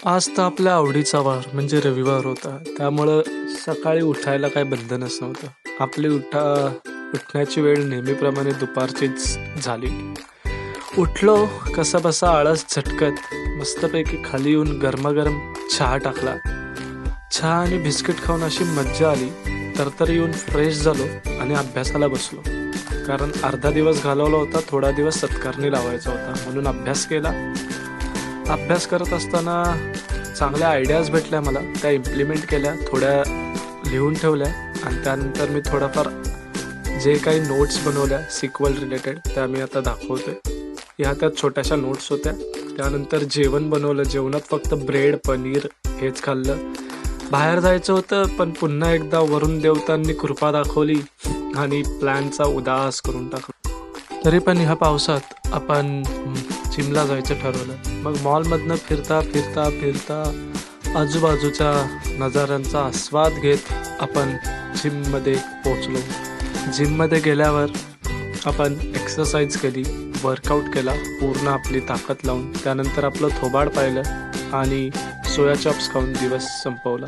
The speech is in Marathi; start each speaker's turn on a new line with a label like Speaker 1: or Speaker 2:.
Speaker 1: आज तर आपल्या आवडीचा वार म्हणजे रविवार होता. त्यामुळं सकाळी उठायला काही बंधनच नव्हतं. आपली उठण्याची वेळ नेहमीप्रमाणे दुपारचीच झाली. उठलो, कसाबसा आळस झटकत मस्तपैकी खाली येऊन गरमागरम चहा टाकला. चहा आणि बिस्किट खाऊन अशी मज्जा आली. तर येऊन फ्रेश झालो आणि अभ्यासाला बसलो. कारण अर्धा दिवस घालवला होता, थोडा दिवस सत्कारणी लावायचा होता म्हणून अभ्यास केला. अभ्यास करत असताना चांगल्या आयडियाज भेटल्या मला, त्या इम्प्लिमेंट केल्या, थोड्या लिहून ठेवल्या आणि त्यानंतर मी थोडाफार जे काही नोट्स बनवल्या सिक्वल रिलेटेड त्या मी आता दाखवतोय. ह्या त्या छोट्याशा नोट्स होत्या. त्यानंतर जेवण बनवलं. जेवणात फक्त ब्रेड पनीर हेच खाल्लं. बाहेर जायचं होतं पण पुन्हा एकदा वरुण देवतांनी कृपा दाखवली आणि प्लॅनचा उदास करून टाकला. तरी पण ह्या पावसात आपण जिमला जायचं ठरवलं. मग मॉलमधनं फिरता फिरता फिरता आजूबाजूच्या नजाऱ्यांचा आस्वाद घेत आपण जिममध्ये पोचलो. जिममध्ये गेल्यावर आपण एक्सरसाइज केली, वर्कआउट केला पूर्ण आपली ताकद लावून. त्यानंतर आपलं थोबाड पाहिलं आणि सोया चॉप्स खाऊन दिवस संपवला.